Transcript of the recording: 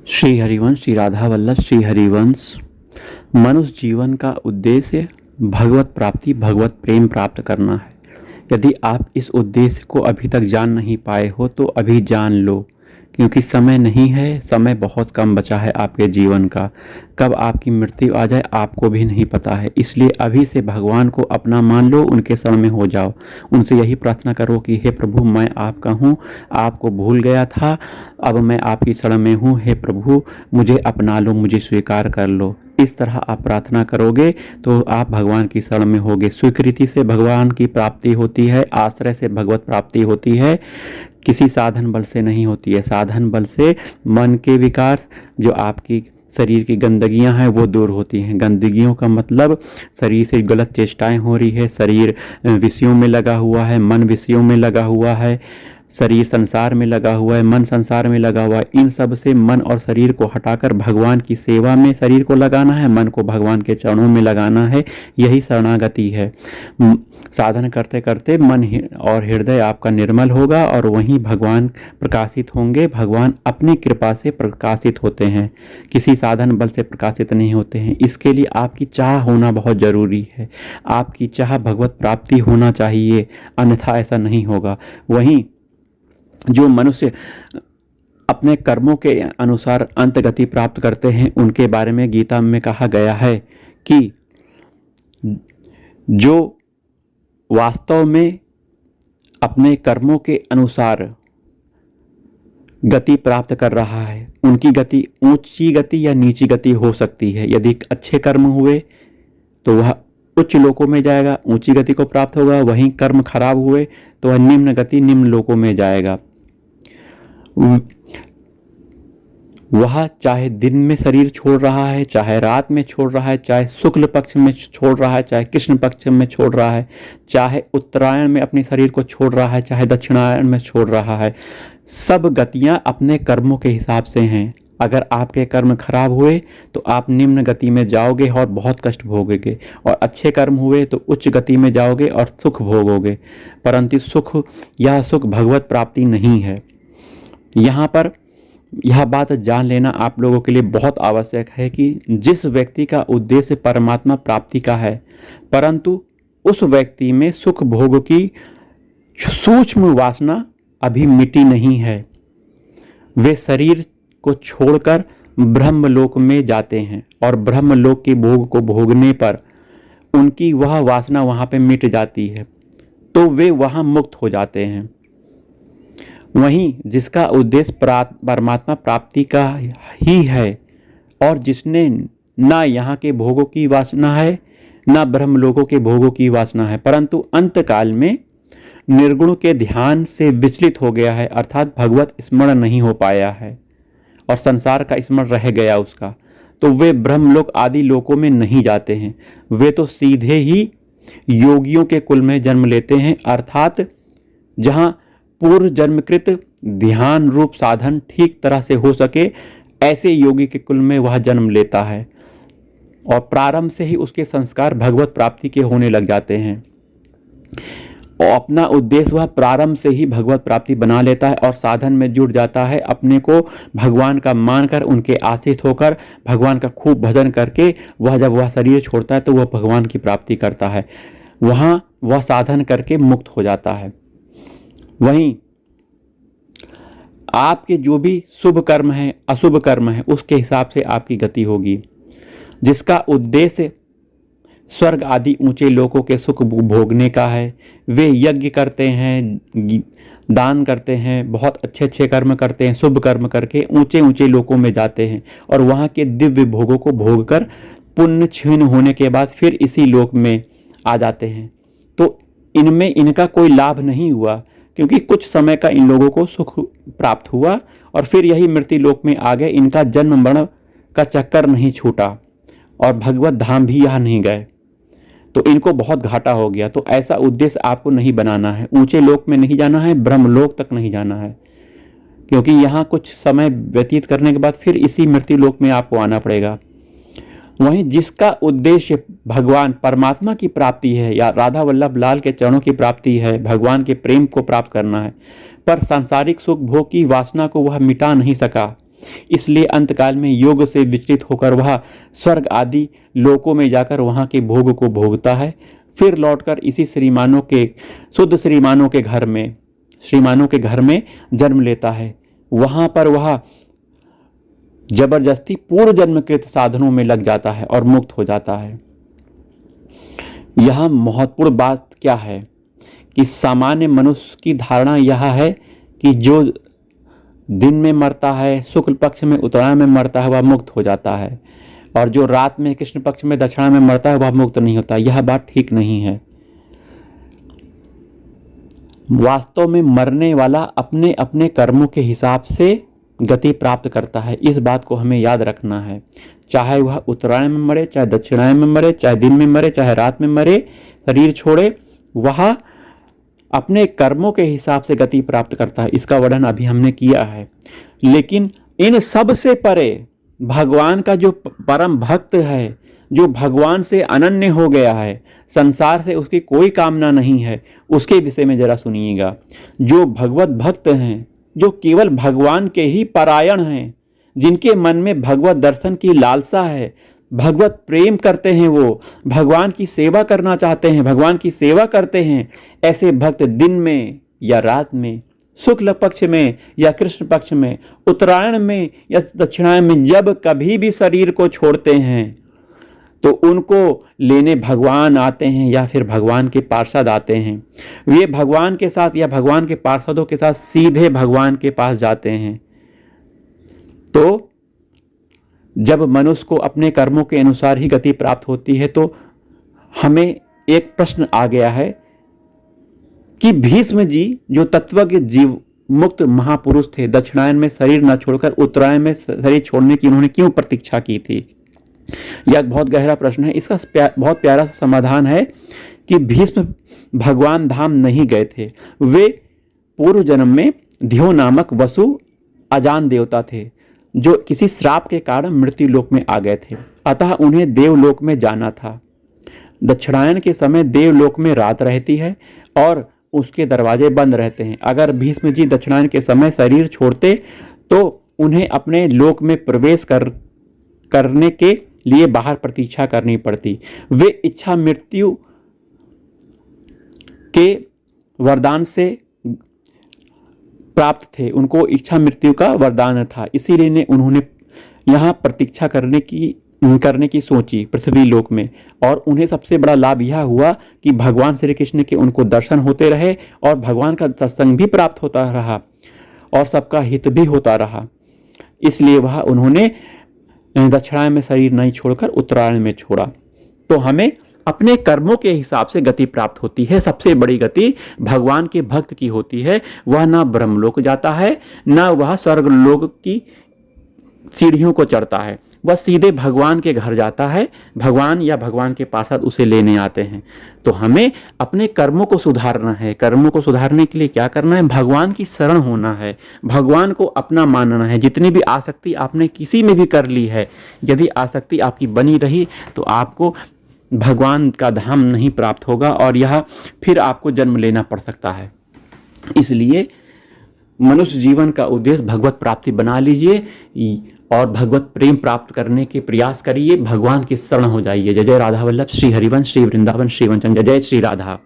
श्री हरिवंश श्री राधा वल्लभ श्री हरिवंश। मनुष्य जीवन का उद्देश्य भगवत प्राप्ति भगवत प्रेम प्राप्त करना है। यदि आप इस उद्देश्य को अभी तक जान नहीं पाए हो तो अभी जान लो, क्योंकि समय नहीं है, समय बहुत कम बचा है आपके जीवन का। कब आपकी मृत्यु आ जाए आपको भी नहीं पता है। इसलिए अभी से भगवान को अपना मान लो, उनके शरण में हो जाओ। उनसे यही प्रार्थना करो कि हे प्रभु, मैं आपका हूँ, आपको भूल गया था, अब मैं आपकी शरण में हूँ। हे प्रभु, मुझे अपना लो, मुझे स्वीकार कर लो। इस तरह आप प्रार्थना करोगे तो आप भगवान की शरण में होगे। स्वीकृति से भगवान की प्राप्ति होती है, आश्रय से भगवत प्राप्ति होती है, किसी साधन बल से नहीं होती है। साधन बल से मन के विकार, जो आपकी शरीर की गंदगियां हैं वो दूर होती हैं। गंदगियों का मतलब शरीर से गलत चेष्टाएं हो रही है, शरीर विषयों में लगा हुआ है, मन विषयों में लगा हुआ है, शरीर संसार में लगा हुआ है, मन संसार में लगा हुआ है। इन सब से मन और शरीर को हटाकर भगवान की सेवा में शरीर को लगाना है, मन को भगवान के चरणों में लगाना है। यही शरणागति है। साधन करते करते मन और हृदय आपका निर्मल होगा और वहीं भगवान प्रकाशित होंगे। भगवान अपनी कृपा से प्रकाशित होते हैं, किसी साधन बल से प्रकाशित नहीं होते हैं। इसके लिए आपकी चाह होना बहुत जरूरी है। आपकी चाह भगवत प्राप्ति होना चाहिए, अन्यथा ऐसा नहीं होगा। वहीं जो मनुष्य अपने कर्मों के अनुसार अंत गति प्राप्त करते हैं, उनके बारे में गीता में कहा गया है कि जो वास्तव में अपने कर्मों के अनुसार गति प्राप्त कर रहा है, उनकी गति ऊंची गति या नीची गति हो सकती है। यदि अच्छे कर्म हुए तो वह उच्च लोकों में जाएगा, ऊंची गति को प्राप्त होगा। वहीं कर्म खराब हुए तो वह निम्न गति निम्न लोकों में जाएगा। वह चाहे दिन में शरीर छोड़ रहा है, चाहे रात में छोड़ रहा है, चाहे शुक्ल पक्ष में छोड़ रहा है, चाहे कृष्ण पक्ष में छोड़ रहा है, चाहे उत्तरायण में अपने शरीर को छोड़ रहा है, चाहे दक्षिणायन में छोड़ रहा है, सब गतियां अपने कर्मों के हिसाब से हैं। अगर आपके कर्म खराब हुए तो आप निम्न गति में जाओगे और बहुत कष्ट भोगोगे, और अच्छे कर्म हुए तो उच्च गति में जाओगे और सुख भोगोगे। परंतु सुख भगवत प्राप्ति नहीं है। यहाँ पर यह बात जान लेना आप लोगों के लिए बहुत आवश्यक है कि जिस व्यक्ति का उद्देश्य परमात्मा प्राप्ति का है, परंतु उस व्यक्ति में सुख भोग की सूक्ष्म वासना अभी मिटी नहीं है, वे शरीर को छोड़कर ब्रह्मलोक में जाते हैं और ब्रह्मलोक के भोग को भोगने पर उनकी वह वासना वहाँ पे मिट जाती है, तो वे वहाँ मुक्त हो जाते हैं। वहीं जिसका उद्देश्य परमात्मा प्राप्ति का ही है और जिसने ना यहाँ के भोगों की वासना है ना ब्रह्मलोकों के भोगों की वासना है, परंतु अंतकाल में निर्गुण के ध्यान से विचलित हो गया है, अर्थात भगवत स्मरण नहीं हो पाया है और संसार का स्मरण रह गया उसका, तो वे ब्रह्मलोक आदि लोकों में नहीं जाते हैं। वे तो सीधे ही योगियों के कुल में जन्म लेते हैं, अर्थात जहाँ पूर्व जन्मकृत ध्यान रूप साधन ठीक तरह से हो सके, ऐसे योगी के कुल में वह जन्म लेता है और प्रारंभ से ही उसके संस्कार भगवत प्राप्ति के होने लग जाते हैं और अपना उद्देश्य वह प्रारंभ से ही भगवत प्राप्ति बना लेता है और साधन में जुट जाता है। अपने को भगवान का मानकर, उनके आश्रित होकर, भगवान का खूब भजन करके जब वह शरीर छोड़ता है तो वह भगवान की प्राप्ति करता है, वहाँ वह साधन करके मुक्त हो जाता है। वहीं आपके जो भी शुभ कर्म है, अशुभ कर्म है, उसके हिसाब से आपकी गति होगी। जिसका उद्देश्य स्वर्ग आदि ऊंचे लोकों के सुख भोगने का है, वे यज्ञ करते हैं, दान करते हैं, बहुत अच्छे अच्छे कर्म करते हैं, शुभ कर्म करके ऊंचे ऊंचे लोकों में जाते हैं और वहाँ के दिव्य भोगों को भोगकर पुण्य क्षीण होने के बाद फिर इसी लोक में आ जाते हैं। तो इनमें इनका कोई लाभ नहीं हुआ, क्योंकि कुछ समय का इन लोगों को सुख प्राप्त हुआ और फिर यही मृत्यु लोक में आ गए। इनका जन्म मरण का चक्कर नहीं छूटा और भगवत धाम भी यहाँ नहीं गए, तो इनको बहुत घाटा हो गया। तो ऐसा उद्देश्य आपको नहीं बनाना है, ऊंचे लोक में नहीं जाना है, ब्रह्मलोक तक नहीं जाना है, क्योंकि यहाँ कुछ समय व्यतीत करने के बाद फिर इसी मृत्यु लोक में आपको आना पड़ेगा। वहीं जिसका उद्देश्य भगवान परमात्मा की प्राप्ति है या राधा वल्लभ लाल के चरणों की प्राप्ति है, भगवान के प्रेम को प्राप्त करना है, पर सांसारिक सुख भोग की वासना को वह मिटा नहीं सका, इसलिए अंतकाल में योग से विचलित होकर वह स्वर्ग आदि लोकों में जाकर वहाँ के भोग को भोगता है, फिर लौटकर इसी शुद्ध श्रीमानों के घर में जन्म लेता है। वहाँ पर वह जबरदस्ती पूर्व जन्मकृत साधनों में लग जाता है और मुक्त हो जाता है। यह महत्वपूर्ण बात क्या है कि सामान्य मनुष्य की धारणा यह है कि जो दिन में मरता है, शुक्ल पक्ष में उत्तरायण में मरता है, वह मुक्त हो जाता है, और जो रात में कृष्ण पक्ष में दक्षिणा में मरता है वह मुक्त नहीं होता। यह बात ठीक नहीं है। वास्तव में मरने वाला अपने अपने कर्मों के हिसाब से गति प्राप्त करता है। इस बात को हमें याद रखना है। चाहे वह उत्तरायण में मरे, चाहे दक्षिणायन में मरे, चाहे दिन में मरे, चाहे रात में मरे, शरीर छोड़े, वह अपने कर्मों के हिसाब से गति प्राप्त करता है। इसका वर्णन अभी हमने किया है। लेकिन इन सब से परे भगवान का जो परम भक्त है, जो भगवान से अनन्य हो गया है, संसार से उसकी कोई कामना नहीं है, उसके विषय में जरा सुनिएगा। जो भगवत भक्त हैं, जो केवल भगवान के ही परायण हैं, जिनके मन में भगवत दर्शन की लालसा है, भगवत प्रेम करते हैं, वो भगवान की सेवा करना चाहते हैं, भगवान की सेवा करते हैं, ऐसे भक्त दिन में या रात में, शुक्ल पक्ष में या कृष्ण पक्ष में, उत्तरायण में या दक्षिणायन में, जब कभी भी शरीर को छोड़ते हैं तो उनको लेने भगवान आते हैं या फिर भगवान के पार्षद आते हैं। वे भगवान के साथ या भगवान के पार्षदों के साथ सीधे भगवान के पास जाते हैं। तो जब मनुष्य को अपने कर्मों के अनुसार ही गति प्राप्त होती है, तो हमें एक प्रश्न आ गया है कि भीष्म जी जो तत्वज्ञ जीव मुक्त महापुरुष थे, दक्षिणायन में शरीर न छोड़कर उत्तरायण में शरीर छोड़ने की उन्होंने क्यों प्रतीक्षा की थी? यह बहुत गहरा प्रश्न है। इसका बहुत प्यारा सा समाधान है कि भीष्म भगवान धाम नहीं गए थे। वे पूर्व जन्म में ध्यो नामक वसु अजान देवता थे, जो किसी श्राप के कारण मृत्यु लोक में आ गए थे। अतः उन्हें देवलोक में जाना था। दक्षिणायन के समय देवलोक में रात रहती है और उसके दरवाजे बंद रहते हैं। अगर भीष्म जी दक्षिणायन के समय शरीर छोड़ते तो उन्हें अपने लोक में प्रवेश करने के लिए बाहर प्रतीक्षा करनी पड़ती। वे इच्छा मृत्यु के वरदान से प्राप्त थे, उनको इच्छा मृत्यु का वरदान था, इसीलिए उन्होंने यहाँ प्रतीक्षा करने की सोची पृथ्वी लोक में। और उन्हें सबसे बड़ा लाभ यह हुआ कि भगवान श्री कृष्ण के उनको दर्शन होते रहे और भगवान का सत्संग भी प्राप्त होता रहा और सबका हित भी होता रहा। इसलिए उन्होंने दक्षिणायन में शरीर नहीं छोड़कर उत्तरायण में छोड़ा। तो हमें अपने कर्मों के हिसाब से गति प्राप्त होती है। सबसे बड़ी गति भगवान के भक्त की होती है। वह ना ब्रह्मलोक जाता है, ना वह स्वर्गलोक की सीढ़ियों को चढ़ता है, वह सीधे भगवान के घर जाता है। भगवान या भगवान के पार्षद उसे लेने आते हैं। तो हमें अपने कर्मों को सुधारना है। कर्मों को सुधारने के लिए क्या करना है? भगवान की शरण होना है, भगवान को अपना मानना है। जितनी भी आसक्ति आपने किसी में भी कर ली है, यदि आसक्ति आपकी बनी रही तो आपको भगवान का धाम नहीं प्राप्त होगा और यह फिर आपको जन्म लेना पड़ सकता है। इसलिए मनुष्य जीवन का उद्देश्य भगवत प्राप्ति बना लीजिए और भगवत प्रेम प्राप्त करने के प्रयास करिए। भगवान की शरण हो जाइए। जय जय राधा वल्लभ, श्री हरिवंश, श्री वृंदावन, श्री वंचन। जय जय श्री राधा।